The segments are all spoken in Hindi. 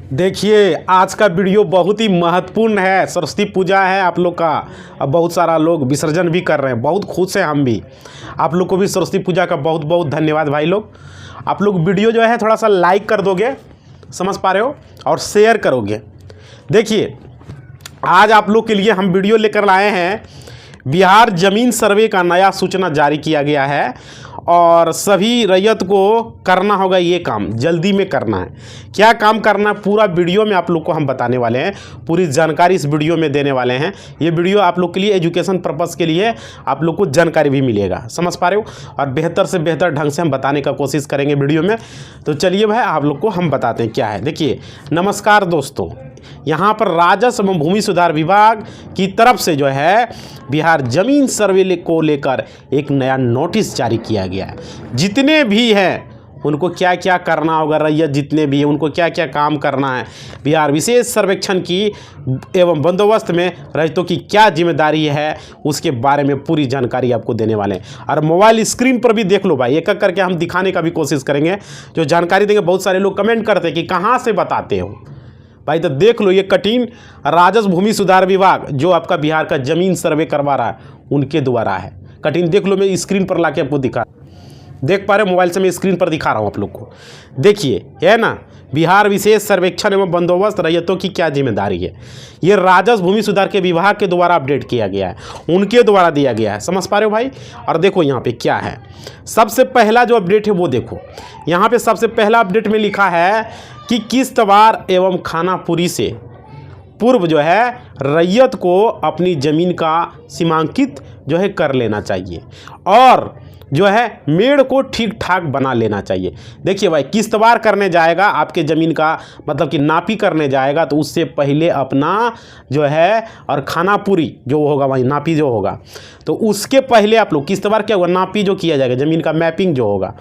देखिए, आज का वीडियो बहुत ही महत्वपूर्ण है। सरस्वती पूजा है आप लोग का। अब बहुत सारा लोग विसर्जन भी कर रहे हैं, बहुत खुश हैं हम भी। आप लोग को भी सरस्वती पूजा का बहुत बहुत धन्यवाद भाई लोग। आप लोग वीडियो जो है थोड़ा सा लाइक कर दोगे, समझ पा रहे हो, और शेयर करोगे। देखिए, आज आप लोग के लिए हम वीडियो लेकर आए हैं। बिहार जमीन सर्वे का नया सूचना जारी किया गया है और सभी रैयत को करना होगा। ये काम जल्दी में करना है। क्या काम करना है पूरा वीडियो में आप लोग को हम बताने वाले हैं। पूरी जानकारी इस वीडियो में देने वाले हैं। ये वीडियो आप लोग के लिए एजुकेशन पर्पज़ के लिए आप लोग को जानकारी भी मिलेगा, समझ पा रहे हो, और बेहतर से बेहतर ढंग से हम बताने का कोशिश करेंगे वीडियो में। तो चलिए भाई, आप लोग को हम बताते हैं क्या है। देखिए, नमस्कार दोस्तों, यहाँ पर राजस्व एवं भूमि सुधार विभाग की तरफ से जो है बिहार जमीन सर्वे को लेकर एक नया नोटिस जारी किया गया है। जितने भी हैं उनको क्या क्या करना होगा, रैयत जितने भी हैं उनको क्या क्या काम करना है, बिहार विशेष सर्वेक्षण की एवं बंदोबस्त में रैयतों की क्या जिम्मेदारी है, उसके बारे में पूरी जानकारी आपको देने वाले हैं। और मोबाइल स्क्रीन पर भी देख लो भाई, एक एक करके हम दिखाने का भी कोशिश करेंगे। जो जानकारी देंगे, बहुत सारे लोग कमेंट करते हैं कि कहाँ से बताते हो भाई, तो देख लो। ये कठिन राजस्व भूमि सुधार विभाग जो आपका बिहार का जमीन सर्वे करवा रहा है उनके द्वारा है। कठिन देख लो, मैं स्क्रीन पर लाके आपको दिखा, देख पा रहे हो, मोबाइल से मैं स्क्रीन पर दिखा रहा हूँ आप लोग को। देखिए, है ना, बिहार विशेष सर्वेक्षण एवं बंदोबस्त रैयतों की क्या जिम्मेदारी है। ये राजस्व भूमि सुधार के विभाग के द्वारा अपडेट किया गया है, उनके द्वारा दिया गया है, समझ पा रहे हो भाई। और देखो यहाँ पे क्या है, सबसे पहला जो अपडेट है वो देखो। यहाँ पे सबसे पहला अपडेट में लिखा है कि किश्तवाड़ एवं खानापुरी से पूर्व जो है रैयत को अपनी ज़मीन का सीमांकित जो है कर लेना चाहिए और जो है मेड़ को ठीक ठाक बना लेना चाहिए। देखिए भाई, किश्तवाड़ करने जाएगा, आपके ज़मीन का मतलब कि नापी करने जाएगा, तो उससे पहले अपना जो है और खानापुरी जो होगा वही नापी जो होगा, तो उसके पहले आप लोग किश्तवाड़ क्या होगा, नापी जो किया जाएगा, ज़मीन का मैपिंग जो होगा,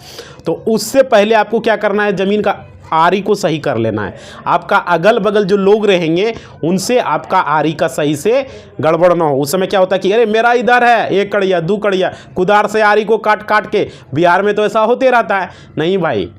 तो उससे पहले आपको क्या करना है, ज़मीन का आरी को सही कर लेना है। आपका अगल बगल जो लोग रहेंगे उनसे आपका आरी का सही से गड़बड़ ना हो। उस समय क्या होता है कि अरे मेरा इधर है, एक कड़िया दो कड़िया, कुदार से आरी को काट काट के, बिहार में तो ऐसा होते रहता है। नहीं भाई,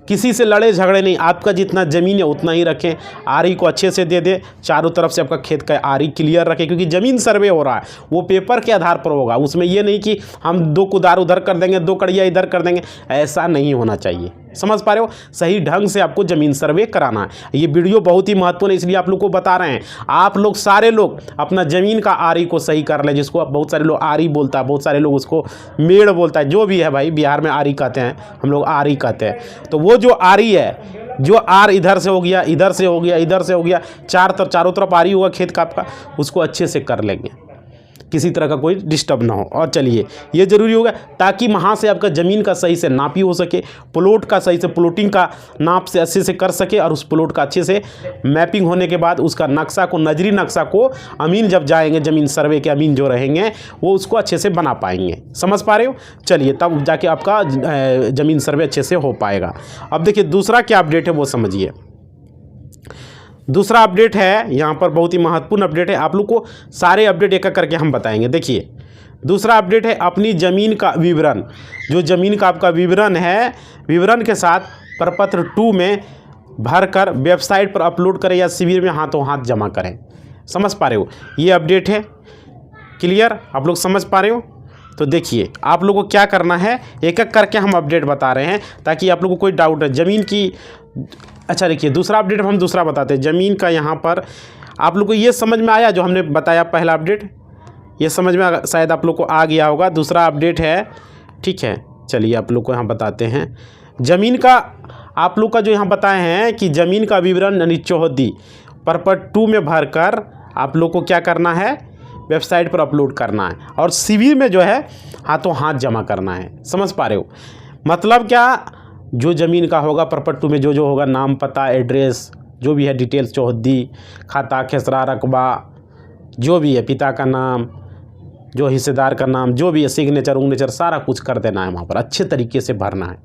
किसी से लड़े झगड़े नहीं, आपका जितना ज़मीन है उतना ही रखें। आरी को अच्छे से दे दे, चारों तरफ से आपका खेत का आरी क्लियर रखें, क्योंकि ज़मीन सर्वे हो रहा है वो पेपर के आधार पर होगा। उसमें ये नहीं कि हम दो कुदार उधर कर देंगे, दो कड़िया इधर कर देंगे, ऐसा नहीं होना चाहिए, समझ पा रहे हो। सही ढंग से आपको ज़मीन सर्वे कराना है। ये वीडियो बहुत ही महत्वपूर्ण है, इसलिए आप लोग को बता रहे हैं। आप लोग सारे लोग अपना ज़मीन का आरी को सही कर लें, जिसको बहुत सारे लोग आरी बोलता है, बहुत सारे लोग उसको मेड़ बोलता है, जो भी है भाई, बिहार में आरी कहते हैं, हम लोग आरी कहते हैं। तो वो जो आरी है, जो आर इधर से हो गया, इधर से हो गया, इधर से हो गया, चारों तरफ आरी होगा खेत का आपका, उसको अच्छे से कर लेंगे, किसी तरह का कोई डिस्टर्ब ना हो। और चलिए, ये ज़रूरी होगा ताकि वहाँ से आपका ज़मीन का सही से नापी हो सके, प्लॉट का सही से प्लॉटिंग का नाप से अच्छे से कर सके, और उस प्लॉट का अच्छे से मैपिंग होने के बाद उसका नक्शा को, नजरी नक्शा को अमीन जब जाएंगे, ज़मीन सर्वे के अमीन जो रहेंगे वो उसको अच्छे से बना पाएंगे, समझ पा रहे हो। चलिए, तब जाके आपका ज़मीन सर्वे अच्छे से हो पाएगा। अब देखिए दूसरा क्या अपडेट है वो समझिए। दूसरा अपडेट है यहाँ पर, बहुत ही महत्वपूर्ण अपडेट है। आप लोग को सारे अपडेट एक एक करके हम बताएंगे। देखिए, दूसरा अपडेट है अपनी ज़मीन का विवरण। जो ज़मीन का आपका विवरण है, विवरण के साथ प्रपत्र 2 में भरकर वेबसाइट पर अपलोड करें या शिविर में हाथों हाथ जमा करें, समझ पा रहे हो। ये अपडेट है, क्लियर, आप लोग समझ पा रहे हो। तो देखिए, आप लोगों को क्या करना है, एक एक करके हम अपडेट बता रहे हैं ताकि आप लोगों को कोई डाउट है ज़मीन की। अच्छा देखिए, दूसरा अपडेट हम दूसरा बताते हैं। ज़मीन का यहाँ पर आप लोग को ये समझ में आया जो हमने बताया पहला अपडेट, ये समझ में शायद आप लोग को आ गया होगा। दूसरा अपडेट है, ठीक है, चलिए आप लोग को यहाँ बताते हैं। ज़मीन का आप लोग का जो यहाँ बताए हैं कि ज़मीन का विवरण यानी चौहद्दी प्रपत्र 2 में भरकर आप लोग को क्या करना है, वेबसाइट पर अपलोड करना है, और शिविर में जो है हाथों हाथ जमा करना है, समझ पा रहे हो। मतलब क्या, जो ज़मीन का होगा प्रपत्र 2 में जो होगा, नाम, पता, एड्रेस, जो भी है डिटेल्स, चौहद्दी, खाता, खेसरा, रकबा, जो भी है, पिता का नाम, जो हिस्सेदार का नाम, जो भी है, सिग्नेचर उग्नेचर, सारा कुछ कर देना है वहाँ पर, अच्छे तरीके से भरना है,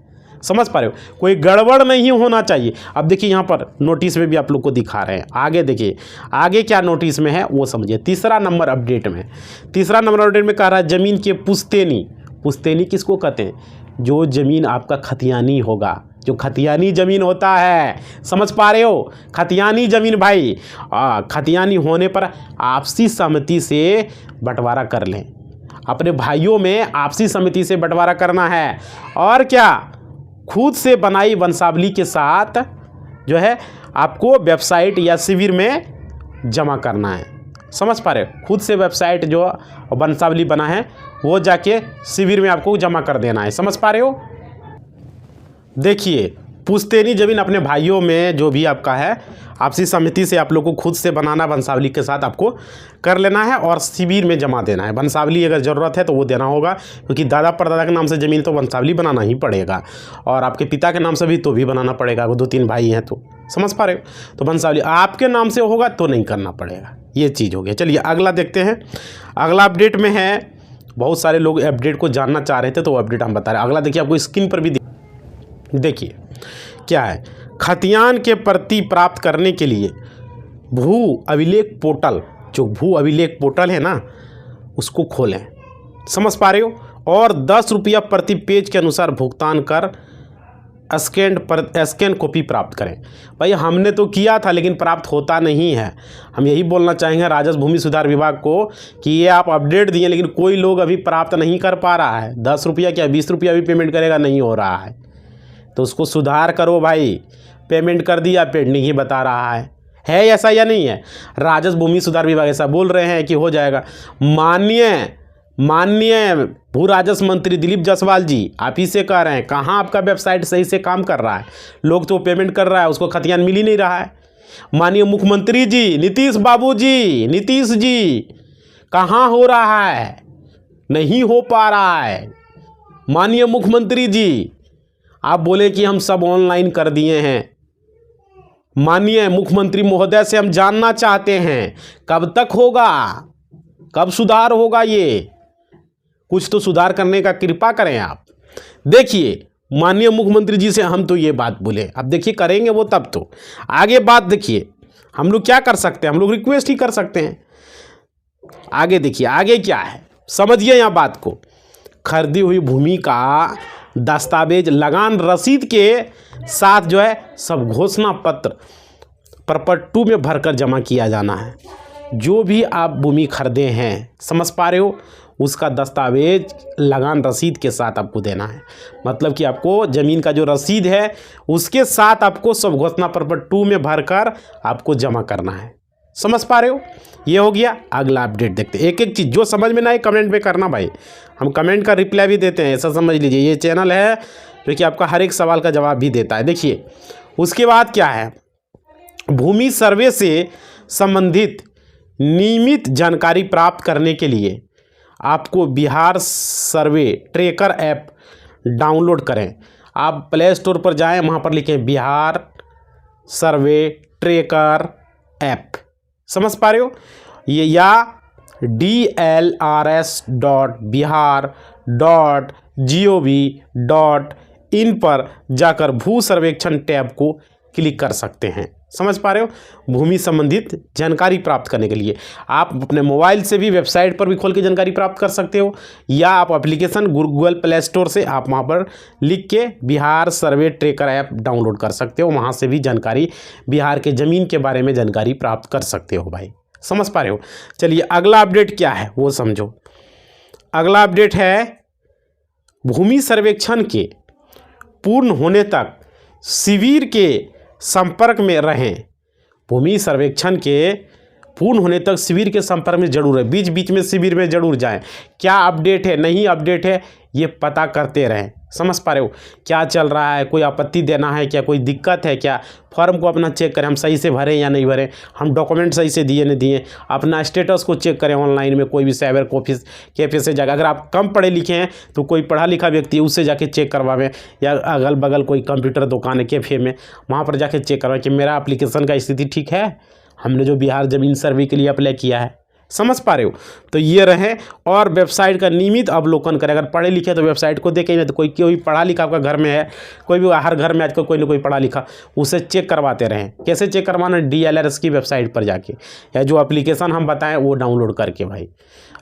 समझ पा रहे हो। कोई गड़बड़ नहीं होना चाहिए। अब देखिए, यहाँ पर नोटिस में भी आप लोग को दिखा रहे हैं। आगे देखिए, आगे क्या नोटिस में है वो समझिए। तीसरा नंबर अपडेट में कह रहा है ज़मीन के पुश्तैनी। पुश्तैनी किसको कहते हैं, जो ज़मीन आपका खतियानी होगा, जो खतियानी ज़मीन होता है, समझ पा रहे हो, खतियानी ज़मीन भाई, खतियानी होने पर आपसी सहमति से बंटवारा कर लें। अपने भाइयों में आपसी सहमति से बंटवारा करना है। और क्या, खुद से बनाई वंशावली के साथ जो है आपको वेबसाइट या शिविर में जमा करना है। समझ पा रहे हो, खुद से वेबसाइट जो वंशावली बना है वो जाके शिविर में आपको जमा कर देना है। समझ पा रहे हो। देखिए, पुश्तैनी ज़मीन अपने भाइयों में जो भी आपका है आपसी सहमति से आप लोग को खुद से बनाना वंशावली के साथ आपको कर लेना है और शिविर में जमा देना है। वंशावली अगर ज़रूरत है तो वो देना होगा, क्योंकि दादा परदादा के नाम से ज़मीन तो वंशावली बनाना ही पड़ेगा, और आपके पिता के नाम से भी तो भी बनाना पड़ेगा, वो 2-3 भाई हैं तो। समझ पा रहे हो। तो वंशावली आपके नाम से होगा तो नहीं करना पड़ेगा, ये चीज़ हो गया। चलिए अगला देखते हैं। अगला अपडेट में है, बहुत सारे लोग अपडेट को जानना चाह रहे थे तो वो अपडेट हम बता रहे हैं। अगला देखिए, आपको स्क्रीन पर भी देखिए क्या है। खतियान के प्रति प्राप्त करने के लिए भू अभिलेख पोर्टल, जो भू अभिलेख पोर्टल है ना, उसको खोलें। समझ पा रहे हो। और 10 रुपया प्रति पेज के अनुसार भुगतान कर स्कैन कॉपी प्राप्त करें। भाई हमने तो किया था लेकिन प्राप्त होता नहीं है। हम यही बोलना चाहेंगे राजस्व भूमि सुधार विभाग को कि ये आप अपडेट दिए लेकिन कोई लोग अभी प्राप्त नहीं कर पा रहा है। 10 रुपया क्या 20 रुपया भी पेमेंट करेगा, नहीं हो रहा है, तो उसको सुधार करो भाई। पेमेंट कर दिया, पेंडिंग ही बता रहा है ऐसा या नहीं है। राजस्व भूमि सुधार विभाग ऐसा बोल रहे हैं कि हो जाएगा। माननीय भू राजस्व मंत्री दिलीप जायसवाल जी, आप ही से कह रहे हैं, कहाँ आपका वेबसाइट सही से काम कर रहा है। लोग तो पेमेंट कर रहा है, उसको खतियान मिल ही नहीं रहा है। माननीय मुख्यमंत्री जी नीतीश बाबू जी, नीतीश जी, कहाँ हो रहा है, नहीं हो पा रहा है। माननीय मुख्यमंत्री जी, आप बोले कि हम सब ऑनलाइन कर दिए हैं। माननीय मुख्यमंत्री महोदय से हम जानना चाहते हैं कब तक होगा, कब सुधार होगा। ये कुछ तो सुधार करने का कृपा करें आप। देखिए माननीय मुख्यमंत्री जी से हम तो ये बात बोले, अब देखिए करेंगे वो तब तो। आगे बात देखिए, हम लोग क्या कर सकते हैं, हम लोग रिक्वेस्ट ही कर सकते हैं। आगे देखिए, आगे क्या है समझिए यहाँ बात को। खरीदी हुई भूमि का दस्तावेज लगान रसीद के साथ जो है सब घोषणा पत्र प्रपट 2 में भरकर जमा किया जाना है। जो भी आप भूमि खरीदे हैं, समझ पा रहे हो, उसका दस्तावेज लगान रसीद के साथ आपको देना है। मतलब कि आपको ज़मीन का जो रसीद है उसके साथ आपको सब घोषणा प्रपट 2 में भरकर आपको जमा करना है। समझ पा रहे हो। ये हो गया। अगला अपडेट देखते हैं। एक एक चीज़ जो समझ में ना आए कमेंट में करना भाई, हम कमेंट का रिप्लाई भी देते हैं, ऐसा समझ लीजिए। ये चैनल है जो कि आपका हर एक सवाल का जवाब भी देता है। देखिए उसके बाद क्या है, भूमि सर्वे से संबंधित नियमित जानकारी प्राप्त करने के लिए आपको बिहार सर्वे ट्रैकर ऐप डाउनलोड करें। आप प्ले स्टोर पर जाएं, वहाँ पर लिखें बिहार सर्वे ट्रैकर ऐप। समझ पा रहे हो। ये या dlrs.bihar.gov.in पर जाकर भू सर्वेक्षण टैब को क्लिक कर सकते हैं। समझ पा रहे हो। भूमि संबंधित जानकारी प्राप्त करने के लिए आप अपने मोबाइल से भी वेबसाइट पर भी खोल के जानकारी प्राप्त कर सकते हो, या आप एप्लीकेशन गूगल प्ले स्टोर से आप वहाँ पर लिख के बिहार सर्वे ट्रैकर ऐप डाउनलोड कर सकते हो। वहाँ से भी जानकारी बिहार के ज़मीन के बारे में जानकारी प्राप्त कर सकते हो भाई। समझ पा रहे हो। चलिए अगला अपडेट क्या है वो समझो। अगला अपडेट है, भूमि सर्वेक्षण के पूर्ण होने तक शिविर के संपर्क में रहें। भूमि सर्वेक्षण के पूर्ण होने तक शिविर के संपर्क में जरूर है। बीच बीच में शिविर में जरूर जाएं। क्या अपडेट है, नहीं अपडेट है, ये पता करते रहें। समझ पा रहे हो। क्या चल रहा है, कोई आपत्ति देना है क्या, कोई दिक्कत है क्या, फॉर्म को अपना चेक करें, हम सही से भरें या नहीं भरें, हम डॉक्यूमेंट सही से दिए नहीं दिए, अपना स्टेटस को चेक करें ऑनलाइन में, कोई भी साइबर कैफे से जाकर। अगर आप कम पढ़े लिखे हैं तो कोई पढ़ा लिखा व्यक्ति उससे जाके चेक करवावें, या अगल बगल कोई कंप्यूटर दुकान है कैफे में, वहाँ पर जाके चेक करवाएं कि मेरा एप्लीकेशन का स्थिति ठीक है, हमने जो बिहार ज़मीन सर्वे के लिए अप्लाई किया है। समझ पा रहे हो। तो ये रहे। और वेबसाइट का नियमित अवलोकन करें। अगर पढ़े लिखे तो वेबसाइट को देखें, नहीं तो कोई पढ़ा लिखा आपका घर में है, कोई भी हर घर में आजकल कोई ना कोई पढ़ा लिखा, उसे चेक करवाते रहें। कैसे चेक करवाना, DLRS की वेबसाइट पर जाके, या जो एप्लीकेशन हम बताएं वो डाउनलोड करके भाई।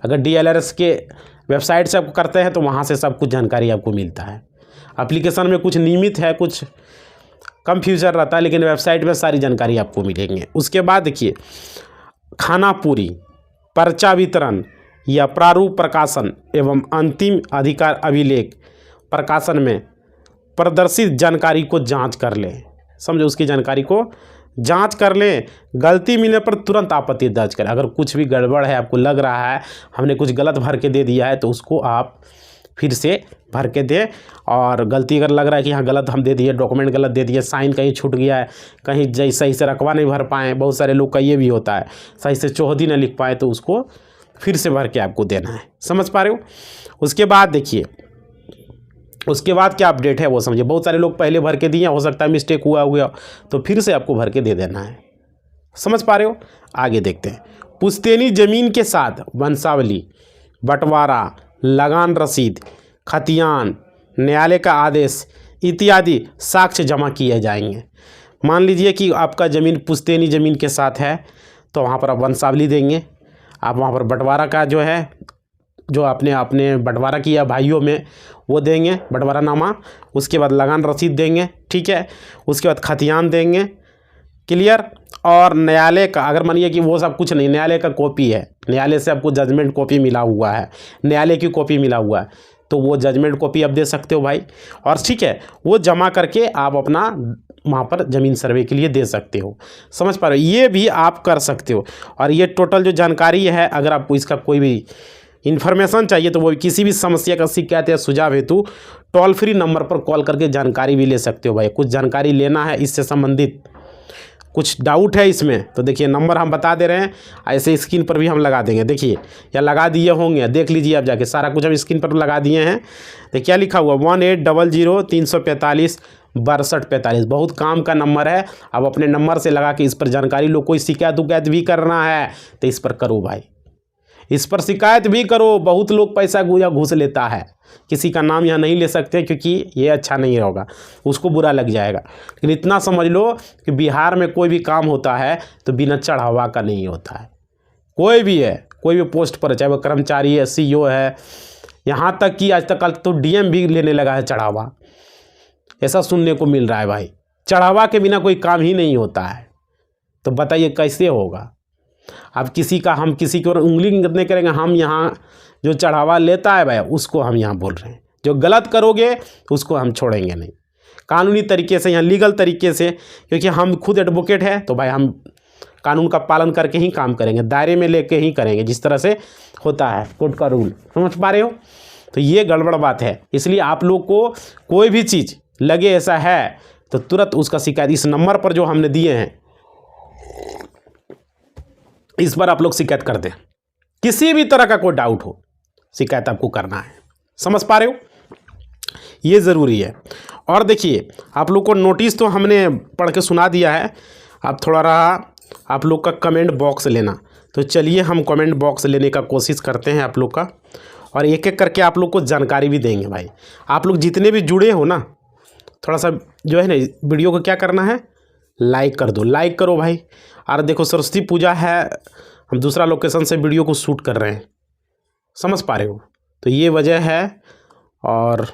अगर DLRS के वेबसाइट से आप करते हैं तो वहाँ से सब कुछ जानकारी आपको मिलता है। एप्लीकेशन में कुछ नियमित है, कुछ कंफ्यूजन रहता है, लेकिन वेबसाइट में सारी जानकारी आपको मिलेंगे। उसके बाद देखिए, खानापुरी, पर्चा वितरण या प्रारूप प्रकाशन एवं अंतिम अधिकार अभिलेख प्रकाशन में प्रदर्शित जानकारी को जांच कर लें। समझो, उसकी जानकारी को जांच कर लें। गलती मिलने पर तुरंत आपत्ति दर्ज करें। अगर कुछ भी गड़बड़ है, आपको लग रहा है हमने कुछ गलत भर के दे दिया है, तो उसको आप फिर से भर के दें। और गलती अगर लग रहा है कि हाँ गलत हम दे दिए, डॉक्यूमेंट गलत दे दिए, साइन कहीं छूट गया है, कहीं सही से रकबा नहीं भर पाए, बहुत सारे लोग का ये भी होता है, सही से चौहदी नहीं लिख पाए, तो उसको फिर से भर के आपको देना है। समझ पा रहे हो? उसके बाद देखिए, उसके बाद क्या अपडेट है वो समझिए। बहुत सारे लोग पहले भर के दिए, हो सकता है मिस्टेक हुआ, तो फिर से आपको भर के दे देना है। समझ पा रहे हो? आगे देखते हैं। पुश्तैनी जमीन के साथ वंशावली, बंटवारा, लगान रसीद, खतियान, न्यायालय का आदेश इत्यादि साक्ष्य जमा किए जाएंगे। मान लीजिए कि आपका ज़मीन पुश्तैनी ज़मीन के साथ है, तो वहाँ पर आप वंशावली देंगे। आप वहाँ पर बंटवारा का जो है, जो आपने बंटवारा किया भाइयों में, वो देंगे, बंटवारानामा। उसके बाद लगान रसीद देंगे, ठीक है। उसके बाद खतियान देंगे, क्लियर। और न्यायालय का, अगर मानिए कि वो सब कुछ नहीं, न्यायालय का कॉपी है, न्यायालय से आपको जजमेंट कॉपी मिला हुआ है, न्यायालय की कॉपी मिला हुआ है, तो वो जजमेंट कॉपी आप दे सकते हो भाई। और ठीक है, वो जमा करके आप अपना वहाँ पर ज़मीन सर्वे के लिए दे सकते हो। समझ पा रहे हो? ये भी आप कर सकते हो। और ये टोटल जो जानकारी है, अगर आपको इसका कोई भी इन्फॉर्मेशन चाहिए, तो वो किसी भी समस्या का शिकायत या सुझाव हेतु टोल फ्री नंबर पर कॉल करके जानकारी भी ले सकते हो भाई। कुछ जानकारी लेना है इससे संबंधित, कुछ डाउट है इसमें, तो देखिए नंबर हम बता दे रहे हैं, ऐसे स्क्रीन पर भी हम लगा देंगे। देखिए, या लगा दिए होंगे, देख लीजिए आप जाके, सारा कुछ हम स्क्रीन पर लगा दिए हैं। तो क्या लिखा हुआ, 1800-345-6245। बहुत काम का नंबर है। अब अपने नंबर से लगा के इस पर जानकारी लो। कोई शिकायत उकायत भी करना है तो इस पर करो भाई, इस पर शिकायत भी करो। बहुत लोग पैसा घूस लेता है, किसी का नाम यहाँ नहीं ले सकते क्योंकि ये अच्छा नहीं होगा, उसको बुरा लग जाएगा। लेकिन इतना समझ लो कि बिहार में कोई भी काम होता है तो बिना चढ़ावा का नहीं होता है। कोई भी है, कोई भी पोस्ट पर, चाहे वो कर्मचारी है, सीईओ है, यहाँ तक कि आज तक कल तो डीएम भी लेने लगा है चढ़ावा। ऐसा सुनने को मिल रहा है भाई। चढ़ावा के बिना कोई काम ही नहीं होता है। तो बताइए कैसे होगा? अब हम किसी की ओर उंगली नहीं करेंगे। हम यहाँ जो चढ़ावा लेता है भाई, उसको हम यहाँ बोल रहे हैं। जो गलत करोगे उसको हम छोड़ेंगे नहीं, कानूनी तरीके से, यहाँ लीगल तरीके से, क्योंकि हम खुद एडवोकेट हैं। तो भाई हम कानून का पालन करके ही काम करेंगे, दायरे में लेके ही करेंगे, जिस तरह से होता है कोर्ट का रूल। समझ पा रहे हो? तो ये गड़बड़ बात है। इसलिए आप लोग को कोई भी चीज़ लगे ऐसा है तो तुरंत उसका शिकायत इस नंबर पर जो हमने दिए हैं, इस पर आप लोग शिकायत कर दें। किसी भी तरह का कोई डाउट हो, शिकायत आपको करना है। समझ पा रहे हो? ये ज़रूरी है। और देखिए, आप लोग को नोटिस तो हमने पढ़ के सुना दिया है। अब थोड़ा रहा आप लोग का कमेंट बॉक्स लेना। तो चलिए हम कमेंट बॉक्स लेने का कोशिश करते हैं आप लोग का, और एक एक करके आप लोग को जानकारी भी देंगे भाई। आप लोग जितने भी जुड़े हो ना, थोड़ा सा जो है ना, वीडियो को क्या करना है, लाइक कर दो, लाइक करो भाई। और देखो, सरस्वती पूजा है, हम दूसरा लोकेशन से वीडियो को शूट कर रहे हैं। समझ पा रहे हो? तो ये वजह है। और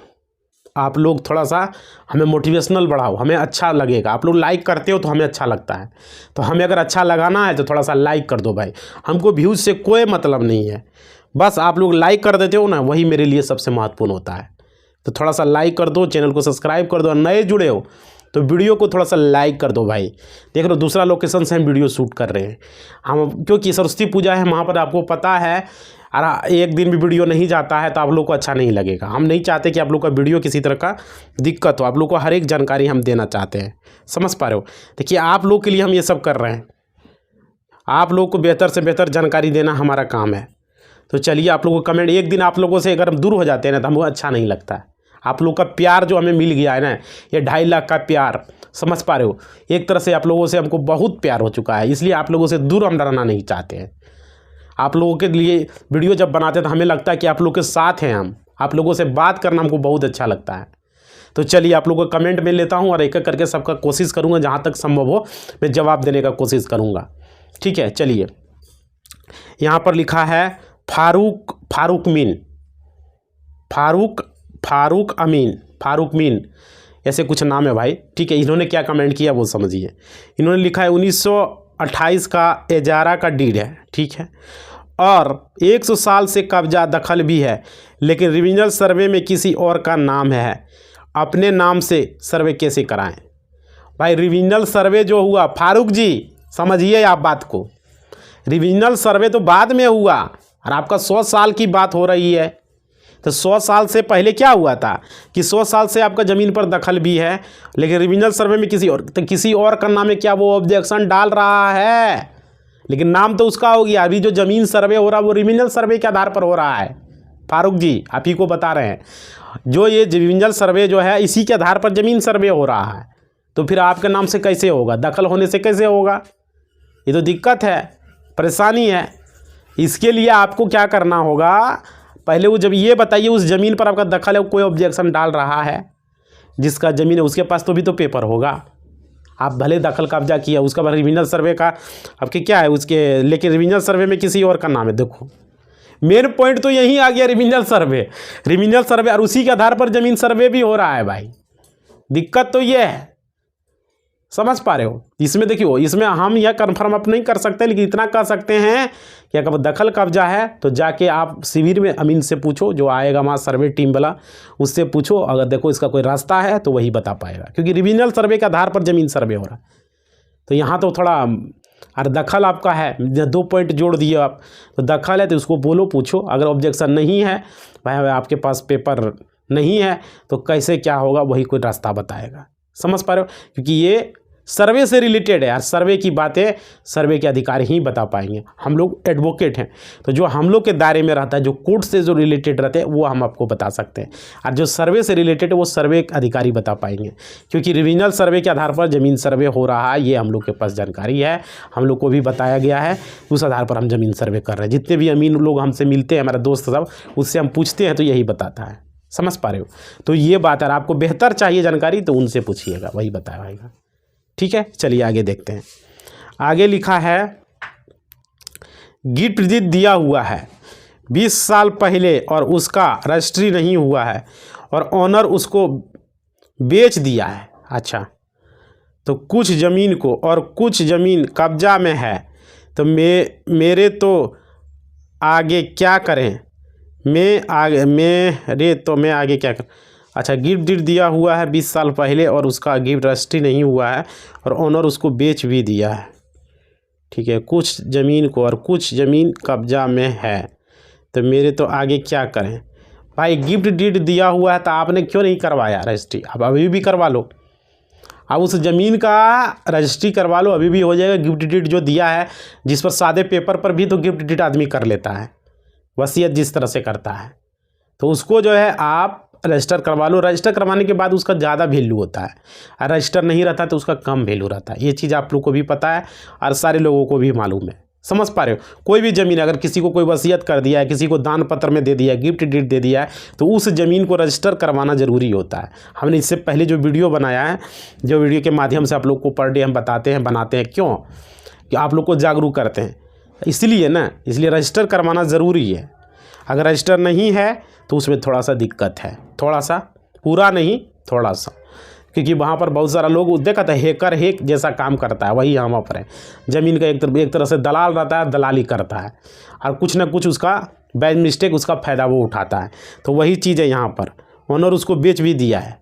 आप लोग थोड़ा सा हमें मोटिवेशनल बढ़ाओ, हमें अच्छा लगेगा। आप लोग लाइक करते हो तो हमें अच्छा लगता है। तो हमें अगर अच्छा लगाना है तो थोड़ा सा लाइक कर दो भाई। हमको व्यूज़ से कोई मतलब नहीं है, बस आप लोग लाइक कर देते हो ना, वही मेरे लिए सबसे महत्वपूर्ण होता है। तो थोड़ा सा लाइक कर दो, चैनल को सब्सक्राइब कर दो। नए जुड़े हो तो वीडियो को थोड़ा सा लाइक कर दो भाई। देख लो, दूसरा लोकेशन से हम वीडियो शूट कर रहे हैं हम, क्योंकि सरस्वती पूजा है, वहाँ पर आपको पता है, और एक दिन भी वीडियो नहीं जाता है तो आप लोग को अच्छा नहीं लगेगा। हम नहीं चाहते कि आप लोग का वीडियो किसी तरह का दिक्कत हो। आप लोग को हर एक जानकारी हम देना चाहते हैं। समझ पा रहे हो? देखिए, आप लोग के लिए हम ये सब कर रहे हैं। आप लोग को बेहतर से बेहतर जानकारी देना हमारा काम है। तो चलिए, आप लोगों को कमेंट, एक दिन आप लोगों से अगर हम दूर हो जाते हैं ना, तो हमको अच्छा नहीं लगता है। आप लोग का प्यार जो हमें मिल गया है ना, ये 2.5 लाख का प्यार, समझ पा रहे हो? एक तरह से आप लोगों से हमको बहुत प्यार हो चुका है, इसलिए आप लोगों से दूर हम रहना नहीं चाहते हैं। आप लोगों के लिए वीडियो जब बनाते हैं तो हमें लगता है कि आप लोग के साथ हैं हम। आप लोगों से बात करना हमको बहुत अच्छा लगता है। तो चलिए, आप लोगों को कमेंट में लेता हूँ और एक एक करके सबका कोशिश करूँगा, जहाँ तक संभव हो मैं जवाब देने का कोशिश करूँगा। ठीक है, चलिए। यहाँ पर लिखा है फारूक मीन। ऐसे कुछ नाम है भाई, ठीक है। इन्होंने क्या कमेंट किया वो समझिए। इन्होंने लिखा है 1928 का इजारा का डीड है, ठीक है, और 100 साल से कब्जा दखल भी है, लेकिन रिविजनल सर्वे में किसी और का नाम है, अपने नाम से सर्वे कैसे कराएं? भाई रिविजनल सर्वे जो हुआ, फारूक जी समझिए आप बात को, रिविजनल सर्वे तो बाद में हुआ और आपका 100 साल की बात हो रही है। तो 100 साल से पहले क्या हुआ था कि 100 साल से आपका ज़मीन पर दखल भी है, लेकिन रिविजनल सर्वे में किसी और का नाम है, क्या वो ऑब्जेक्शन डाल रहा है? लेकिन नाम तो उसका हो गया। अभी जो ज़मीन सर्वे हो रहा है वो रिविजनल सर्वे के आधार पर हो रहा है। फारूक जी आप ही को बता रहे हैं, जो ये रिविजनल सर्वे जो है इसी के आधार पर ज़मीन सर्वे हो रहा है, तो फिर आपके नाम से कैसे होगा? दखल होने से कैसे होगा? ये तो दिक्कत है, परेशानी है। इसके लिए आपको क्या करना होगा, पहले वो जब ये बताइए उस ज़मीन पर आपका दखल है, कोई ऑब्जेक्शन डाल रहा है, जिसका ज़मीन है उसके पास तो भी तो पेपर होगा। आप भले दखल कब्जा किया, उसका बाद रिविजनल सर्वे का आपके क्या है उसके, लेकिन रिविजनल सर्वे में किसी और का नाम है। देखो मेन पॉइंट तो यही आ गया, रिविजनल सर्वे और उसी के आधार पर ज़मीन सर्वे भी हो रहा है भाई। दिक्कत तो ये है, समझ पा रहे हो? इसमें देखियो, इसमें हम यह कंफर्म अप नहीं कर सकते, लेकिन इतना कह सकते हैं कि अगर दखल कब्जा है तो जाके आप शिविर में अमीन से पूछो, जो आएगा वहाँ सर्वे टीम वाला, उससे पूछो, अगर देखो इसका कोई रास्ता है तो वही बता पाएगा, क्योंकि रिविजनल सर्वे के आधार पर ज़मीन सर्वे हो रहा है। तो यहाँ तो थोड़ा, और दखल आपका है, 2 पॉइंट जोड़ दिए आप, तो दखल है तो उसको बोलो, पूछो। अगर ऑब्जेक्शन नहीं है भाई, आपके पास पेपर नहीं है, तो कैसे क्या होगा वही कोई रास्ता बताएगा। समझ पा रहे हो? क्योंकि ये सर्वे से रिलेटेड है, सर्वे की बातें सर्वे के अधिकारी ही बता पाएंगे। हम लोग एडवोकेट हैं, तो जो हम लोग के दायरे में रहता है, जो कोर्ट से जो रिलेटेड रहते हैं वो हम आपको बता सकते हैं, और जो सर्वे से रिलेटेड है वो सर्वे अधिकारी बता पाएंगे। क्योंकि रिविजनल सर्वे के आधार पर ज़मीन सर्वे हो रहा है, ये हम लोग के पास जानकारी है, हम लोग को भी बताया गया है, उस आधार पर हम ज़मीन सर्वे कर रहे हैं। जितने भी अमीन लोग हमसे मिलते हैं, हमारे दोस्त सब, उससे हम पूछते हैं तो यही बताता है। समझ पा रहे हो? तो ये बात है, आपको बेहतर चाहिए जानकारी तो उनसे पूछिएगा, वही बताएगा। ठीक है, चलिए आगे देखते हैं। आगे लिखा है, गिफ्ट डीड दिया हुआ है 20 साल पहले और उसका रजिस्ट्री नहीं हुआ है और ऑनर उसको बेच दिया है। अच्छा, तो कुछ ज़मीन को और कुछ ज़मीन कब्जा में है, तो मेरे तो आगे क्या करें? मैं आगे क्या करें? अच्छा, गिफ्ट डीड दिया हुआ है 20 साल पहले और उसका गिफ्ट रजिस्ट्री नहीं हुआ है और ऑनर उसको बेच भी दिया है। ठीक है, कुछ ज़मीन को और कुछ ज़मीन कब्जा में है, तो मेरे तो आगे क्या करें? भाई गिफ्ट डीड दिया हुआ है तो आपने क्यों नहीं करवाया रजिस्ट्री? आप अभी भी करवा लो, आप उस ज़मीन का रजिस्ट्री करवा लो, अभी भी हो जाएगा। गिफ्ट डीड जो दिया है, जिस पर सादे पेपर पर भी तो गिफ्ट डीड आदमी कर लेता है, वसीयत जिस तरह से करता है, तो उसको जो है आप रजिस्टर करवा लो। रजिस्टर करवाने के बाद उसका ज़्यादा वैल्यू होता है, और रजिस्टर नहीं रहता तो उसका कम वैल्यू रहता है। ये चीज़ आप लोग को भी पता है और सारे लोगों को भी मालूम है। समझ पा रहे हो? कोई भी ज़मीन अगर किसी को कोई वसीयत कर दिया है, किसी को दान पत्र में दे दिया है, गिफ्ट डीड दे दिया है, तो उस ज़मीन को रजिस्टर करवाना ज़रूरी होता है। हमने इससे पहले जो वीडियो बनाया है, जो वीडियो के माध्यम से आप लोग को पर डे हम बताते हैं, बनाते हैं, क्यों कि आप लोग को जागरूक करते हैं, इसलिए ना, इसलिए रजिस्टर करवाना ज़रूरी है। अगर रजिस्टर नहीं है तो उसमें थोड़ा सा दिक्कत है, थोड़ा सा, पूरा नहीं, थोड़ा सा, क्योंकि वहाँ पर बहुत सारा लोग देखा था, हैकर हैक जैसा काम करता है, वही यहाँ पर है। ज़मीन का एक तरह से दलाल रहता है, दलाली करता है, और कुछ ना कुछ उसका बाय मिस्टेक उसका फ़ायदा वो उठाता है। तो वही चीज़ है यहाँ पर, ऑनर उसको बेच भी दिया है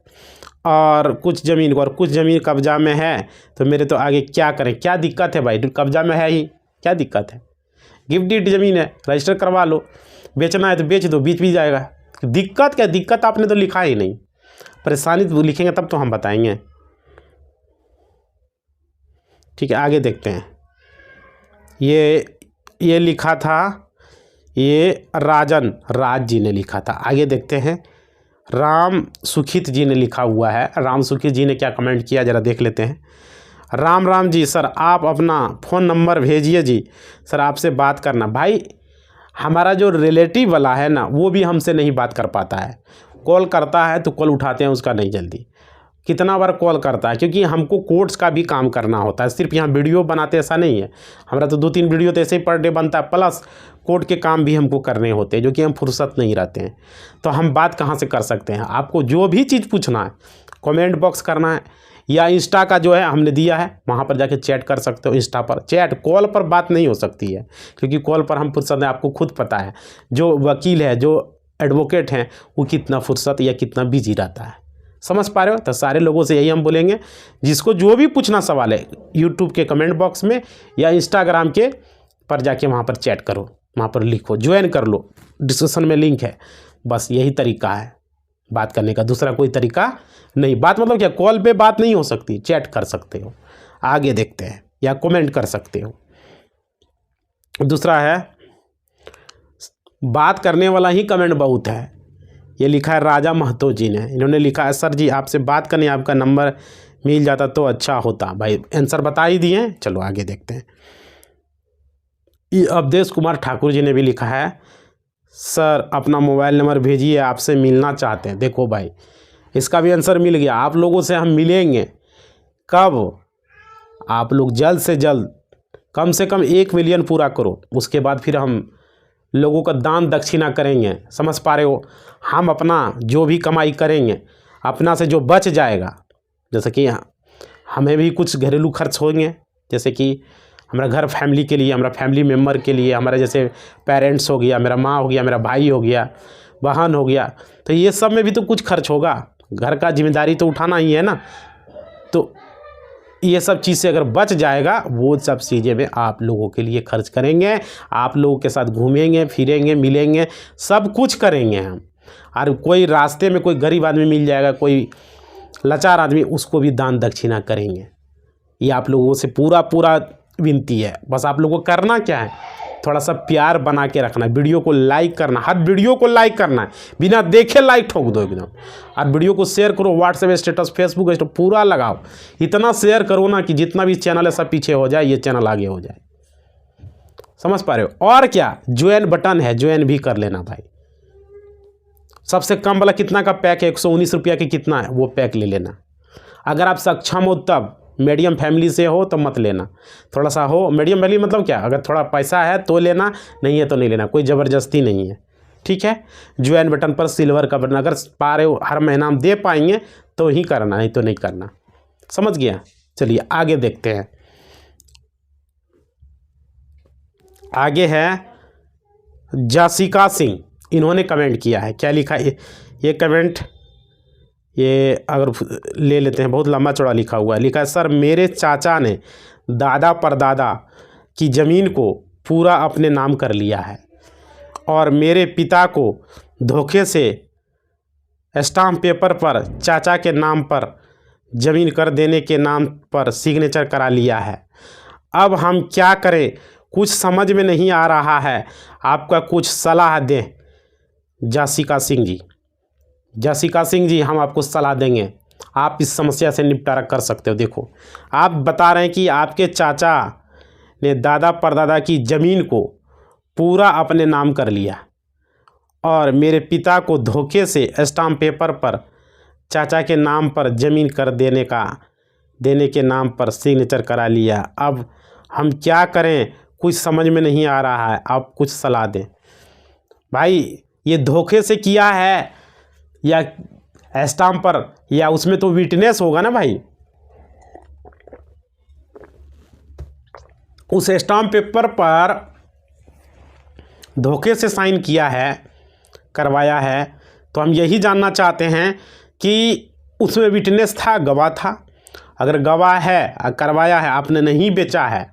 और कुछ ज़मीन को और कुछ ज़मीन कब्जा में है, तो मेरे तो आगे क्या करें? क्या दिक्कत है भाई? कब्जा में है ही, क्या दिक्कत है? गिफ्ट डीड ज़मीन है, रजिस्टर करवा लो, बेचना है तो बेच दो, बीच भी जाएगा। दिक्कत क्या? दिक्कत आपने तो लिखा ही नहीं, परेशानी तो लिखेंगे तब तो हम बताएंगे। ठीक है, आगे देखते हैं। ये लिखा था, ये राज जी ने लिखा था। आगे देखते हैं, राम सुखित जी ने लिखा हुआ है। राम सुखित जी ने क्या कमेंट किया जरा देख लेते हैं। राम जी, सर आप अपना फ़ोन नंबर भेजिए जी, सर आपसे बात करना। भाई हमारा जो रिलेटिव वाला है ना, वो भी हमसे नहीं बात कर पाता है, कॉल करता है तो कॉल उठाते हैं उसका नहीं जल्दी, कितना बार कॉल करता है, क्योंकि हमको कोर्ट्स का भी काम करना होता है। सिर्फ यहाँ वीडियो बनाते ऐसा नहीं है, हमारा तो 2-3 वीडियो तो ऐसे ही पर डे बनता है, प्लस कोर्ट के काम भी हमको करने होते हैं, जो कि हम फुर्सत नहीं रहते हैं। तो हम बात कहाँ से कर सकते हैं? आपको जो भी चीज़ पूछना है कमेंट बॉक्स करना है, या इंस्टा का जो है हमने दिया है, वहाँ पर जाके चैट कर सकते हो। इंस्टा पर चैट, कॉल पर बात नहीं हो सकती है, क्योंकि कॉल पर हम फुर्सत है, आपको खुद पता है जो वकील है, जो एडवोकेट हैं, वो कितना फुर्सत या कितना बिजी रहता है। समझ पा रहे हो? तो सारे लोगों से यही हम बोलेंगे, जिसको जो भी पूछना सवाल है यूट्यूब के कमेंट बॉक्स में या इंस्टाग्राम के पर जाके वहाँ पर चैट करो, वहाँ पर लिखो, ज्वाइन कर लो, डिस्क्रिप्शन में लिंक है। बस यही तरीका है बात करने का, दूसरा कोई तरीका नहीं। बात मतलब क्या, कॉल पे बात नहीं हो सकती, चैट कर सकते हो। आगे देखते हैं, या कमेंट कर सकते हो। दूसरा है, बात करने वाला ही कमेंट बहुत है। ये लिखा है राजा महतो जी ने, इन्होंने लिखा है सर जी आपसे बात करनी, आपका नंबर मिल जाता तो अच्छा होता। भाई आंसर बता ही दिए, चलो आगे देखते हैं। ये अवधेश कुमार ठाकुर जी ने भी लिखा है सर अपना मोबाइल नंबर भेजिए, आपसे मिलना चाहते हैं। देखो भाई, इसका भी आंसर मिल गया। आप लोगों से हम मिलेंगे कब? आप लोग जल्द से जल्द कम से कम 1 मिलियन पूरा करो, उसके बाद फिर हम लोगों का दान दक्षिणा करेंगे। समझ पा रहे हो? हम अपना जो भी कमाई करेंगे, अपना से जो बच जाएगा, जैसे कि हमें भी कुछ घरेलू खर्च होंगे, जैसे कि हमारा घर फैमिली के लिए, हमारा फैमिली मेम्बर के लिए, हमारे जैसे पेरेंट्स हो गया, मेरा माँ हो गया, मेरा भाई हो गया, बहन हो गया, तो ये सब में भी तो कुछ खर्च होगा। घर का जिम्मेदारी तो उठाना ही है ना। तो ये सब चीज़ से अगर बच जाएगा, वो सब चीज़ें में आप लोगों के लिए खर्च करेंगे, आप लोगों के साथ घूमेंगे फिरेंगे, मिलेंगे, सब कुछ करेंगे हम। और कोई रास्ते में कोई गरीब आदमी मिल जाएगा, कोई लाचार आदमी, उसको भी दान दक्षिणा करेंगे। ये आप लोगों से पूरा विनती है। बस आप लोगों को करना क्या है, थोड़ा सा प्यार बना के रखना है, वीडियो को लाइक करना, हर वीडियो को लाइक करना है, बिना देखे लाइक ठोक दो एकदम। और वीडियो को शेयर करो, व्हाट्सएप स्टेटस, फेसबुक स्टेटस पूरा लगाओ, इतना शेयर करो ना कि जितना भी चैनल है सब पीछे हो जाए, ये चैनल आगे हो जाए। समझ पा रहे हो? और क्या, ज्वाइन बटन है, ज्वाइन भी कर लेना भाई। सबसे कम वाला कितना का पैक है, 119 रुपया के कितना है, वो पैक ले लेना। अगर आप सक्षम हो तब, मीडियम फैमिली से हो तो मत लेना, थोड़ा सा हो मीडियम फैमिली मतलब क्या, अगर थोड़ा पैसा है तो लेना, नहीं है तो नहीं लेना, कोई ज़बरदस्ती नहीं है। ठीक है? ज्वाइन बटन पर सिल्वर का बटन, अगर पा रहे हो, हर महीना हम दे पाएंगे तो ही करना, नहीं तो नहीं करना। समझ गया? चलिए आगे देखते हैं। आगे है जासिका सिंह, इन्होंने कमेंट किया है। क्या लिखा है ये कमेंट, ये अगर ले लेते हैं, बहुत लंबा चौड़ा लिखा हुआ है। लिखा है सर मेरे चाचा ने दादा परदादा की ज़मीन को पूरा अपने नाम कर लिया है, और मेरे पिता को धोखे से स्टाम्प पेपर पर चाचा के नाम पर ज़मीन कर देने के नाम पर सिग्नेचर करा लिया है। अब हम क्या करें, कुछ समझ में नहीं आ रहा है, आपका कुछ सलाह दें। जासिका सिंह जी, जासिका सिंह जी, हम आपको सलाह देंगे, आप इस समस्या से निपटारा कर सकते हो। देखो, आप बता रहे हैं कि आपके चाचा ने दादा परदादा की ज़मीन को पूरा अपने नाम कर लिया, और मेरे पिता को धोखे से स्टाम्प पेपर पर चाचा के नाम पर ज़मीन कर देने के नाम पर सिग्नेचर करा लिया। अब हम क्या करें, कुछ समझ में नहीं आ रहा है, आप कुछ सलाह दें। भाई ये धोखे से किया है या स्टाम्प पर, या उसमें तो विटनेस होगा ना भाई, उस स्टाम्प पेपर पर धोखे से साइन किया है, करवाया है, तो हम यही जानना चाहते हैं कि उसमें विटनेस था, गवाह था। अगर गवाह है, करवाया है, आपने नहीं बेचा है,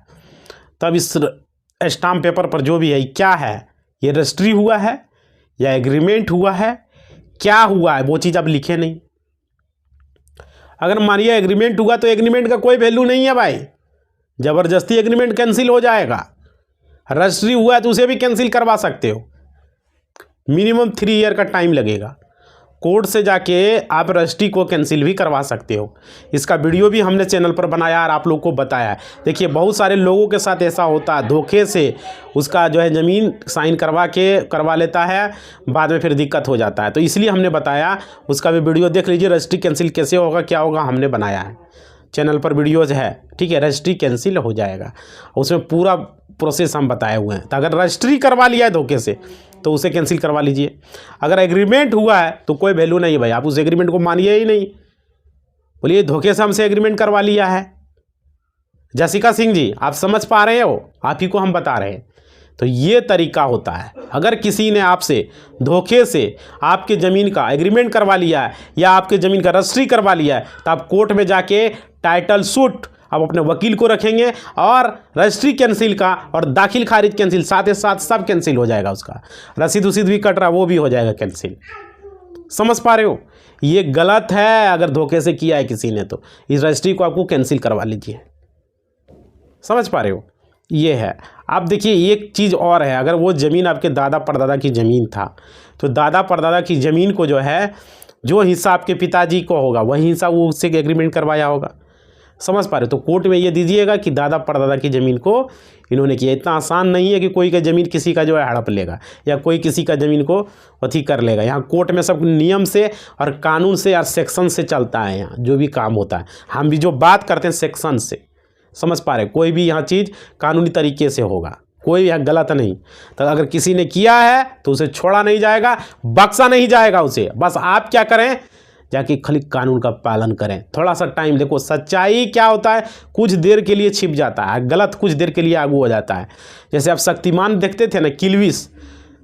तब इस स्टाम्प पेपर पर जो भी है क्या है, ये रजिस्ट्री हुआ है या एग्रीमेंट हुआ है, क्या हुआ है, वो चीज़ आप लिखे नहीं। अगर मानिए एग्रीमेंट हुआ तो एग्रीमेंट का कोई वैल्यू नहीं है भाई, ज़बरदस्ती एग्रीमेंट कैंसिल हो जाएगा। रजिस्ट्री हुआ है तो उसे भी कैंसिल करवा सकते हो, मिनिमम 3 ईयर का टाइम लगेगा। कोर्ट से जाके आप रजिस्ट्री को कैंसिल भी करवा सकते हो। इसका वीडियो भी हमने चैनल पर बनाया और आप लोग को बताया है। देखिए बहुत सारे लोगों के साथ ऐसा होता है, धोखे से उसका जो है ज़मीन साइन करवा लेता है, बाद में फिर दिक्कत हो जाता है। तो इसलिए हमने बताया, उसका भी वीडियो देख लीजिए, रजिस्ट्री कैंसिल कैसे होगा, क्या होगा, हमने बनाया है, चैनल पर वीडियोज़ है। ठीक है, रजिस्ट्री कैंसिल हो जाएगा, उसमें पूरा प्रोसेस हम बताए हुए हैं। तो अगर रजिस्ट्री करवा लिया है धोखे से तो उसे कैंसिल करवा लीजिए। अगर एग्रीमेंट हुआ है तो कोई वैल्यू नहीं है भाई, आप उस एग्रीमेंट को मानिए ही नहीं, बोलिए धोखे से हमसे एग्रीमेंट करवा लिया है। जसिका सिंह जी, आप समझ पा रहे हो? आप ही को हम बता रहे हैं। तो ये तरीका होता है। अगर किसी ने आपसे धोखे से आपके ज़मीन का एग्रीमेंट करवा लिया है या आपके ज़मीन का रजिस्ट्री करवा लिया है, तो आप कोर्ट में जाके टाइटल सूट आप अपने वकील को रखेंगे और रजिस्ट्री कैंसिल का और दाखिल खारिज कैंसिल साथ ही साथ सब कैंसिल हो जाएगा। उसका रसीद उसीद भी कट रहा वो भी हो जाएगा कैंसिल। समझ पा रहे हो? ये गलत है। अगर धोखे से किया है किसी ने तो इस रजिस्ट्री को आपको कैंसिल करवा लीजिए। समझ पा रहे हो? ये है। आप देखिए एक चीज़ और है, अगर वो ज़मीन आपके दादा परदादा की ज़मीन था तो दादा परदादा की ज़मीन को जो है जो हिस्सा आपके पिताजी को होगा वही हिस्सा वो उससे एग्रीमेंट करवाया होगा। समझ पा रहे हो? तो कोर्ट में ये दीजिएगा कि दादा परदादा की ज़मीन को इन्होंने किया। इतना आसान नहीं है कि कोई का ज़मीन किसी का जो है हड़प लेगा या कोई किसी का ज़मीन को अथी कर लेगा। यहाँ कोर्ट में सब नियम से और कानून से और सेक्शन से चलता है। यहाँ जो भी काम होता है हम भी जो बात करते हैं सेक्शन से। समझ पा रहे? कोई भी यहाँ चीज़ कानूनी तरीके से होगा, कोई यहाँ गलत नहीं। तो अगर किसी ने किया है तो उसे छोड़ा नहीं जाएगा, बख्शा नहीं जाएगा उसे। बस आप क्या करें, जाके खाली कानून का पालन करें। थोड़ा सा टाइम देखो, सच्चाई क्या होता है कुछ देर के लिए छिप जाता है, गलत कुछ देर के लिए आगू हो जाता है। जैसे आप शक्तिमान देखते थे ना, किलविस,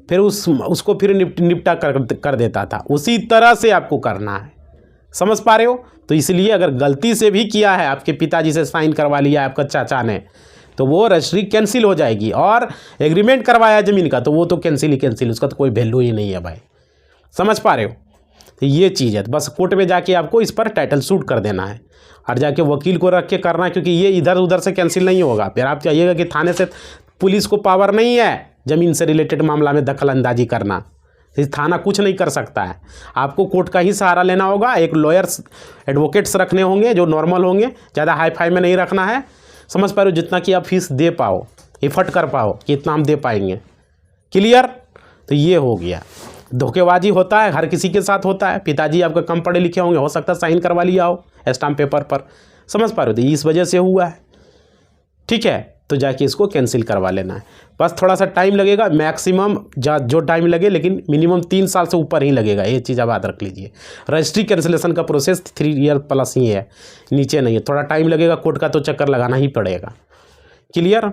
फिर उसको फिर निपटा कर देता था। उसी तरह से आपको करना है। समझ पा रहे हो? तो इसलिए अगर गलती से भी किया है, आपके पिताजी से साइन करवा लिया है आपका चाचा ने, तो वो रजिस्ट्री कैंसिल हो जाएगी। और एग्रीमेंट करवाया ज़मीन का तो वो तो कैंसिल ही कैंसिल, उसका तो कोई वैल्यू ही नहीं है भाई। समझ पा रहे हो? तो ये चीज़ है। बस कोर्ट में जाके आपको इस पर टाइटल सूट कर देना है और जाके वकील को रख के करना है, क्योंकि ये इधर उधर से कैंसिल नहीं होगा। फिर आप चाहिएगा कि थाने से, पुलिस को पावर नहीं है ज़मीन से रिलेटेड मामला में दखल अंदाजी करना। इस थाना कुछ नहीं कर सकता है। आपको कोर्ट का ही सहारा लेना होगा। एक लॉयर्स एडवोकेट्स रखने होंगे जो नॉर्मल होंगे, ज़्यादा हाई फाई में नहीं रखना है। समझ पा रहे हो? जितना कि आप फीस दे पाओ, एफर्ट कर पाओ कि इतना हम दे पाएंगे। क्लियर? तो ये हो गया। धोखेबाजी होता है, हर किसी के साथ होता है। पिताजी आपका कम पढ़े लिखे होंगे, हो सकता है साइन करवा लिया हो स्टाम्प पेपर पर। समझ पा रहे हो? तो इस वजह से हुआ है। ठीक है, तो जाके इसको कैंसिल करवा लेना है। बस थोड़ा सा टाइम लगेगा, मैक्सिमम जो टाइम लगे, लेकिन मिनिमम 3 साल से ऊपर ही लगेगा। ये चीज़ आप याद रख लीजिए। रजिस्ट्री कैंसिलेशन का प्रोसेस 3 ईयर प्लस ही है, नीचे नहीं है। थोड़ा टाइम लगेगा, कोर्ट का तो चक्कर लगाना ही पड़ेगा। क्लियर?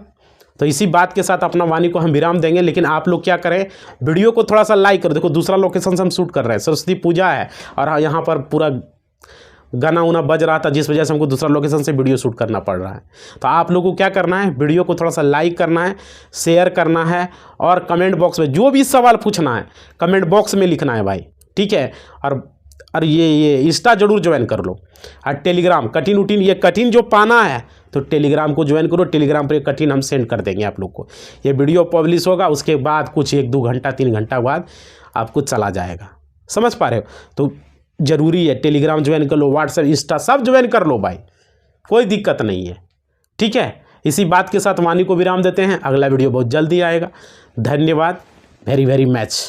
तो इसी बात के साथ अपना वाणी को हम विराम देंगे। लेकिन आप लोग क्या करें, वीडियो को थोड़ा सा लाइक करो। देखो दूसरा लोकेशन से हम शूट कर रहे हैं, सरस्वती पूजा है और यहाँ पर पूरा गाना उना बज रहा था, जिस वजह से हमको दूसरा लोकेशन से वीडियो शूट करना पड़ रहा है। तो आप लोगों को क्या करना है, वीडियो को थोड़ा सा लाइक करना है, शेयर करना है और कमेंट बॉक्स में जो भी सवाल पूछना है कमेंट बॉक्स में लिखना है भाई। ठीक है? और ये इंस्टा जरूर ज्वाइन कर लो। और टेलीग्राम कठिन ये कठिन जो पाना है तो टेलीग्राम को ज्वाइन करो। टेलीग्राम पर कठिन हम सेंड कर देंगे आप लोग को। ये वीडियो पब्लिश होगा, उसके बाद कुछ 1-2 घंटा 3 घंटा बाद आपको चला जाएगा। समझ पा रहे हो? तो ज़रूरी है टेलीग्राम ज्वाइन कर लो, व्हाट्सएप इंस्टा सब ज्वाइन कर लो भाई, कोई दिक्कत नहीं है। ठीक है? इसी बात के साथ वाणी को विराम देते हैं। अगला वीडियो बहुत जल्दी आएगा। धन्यवाद। Very very much.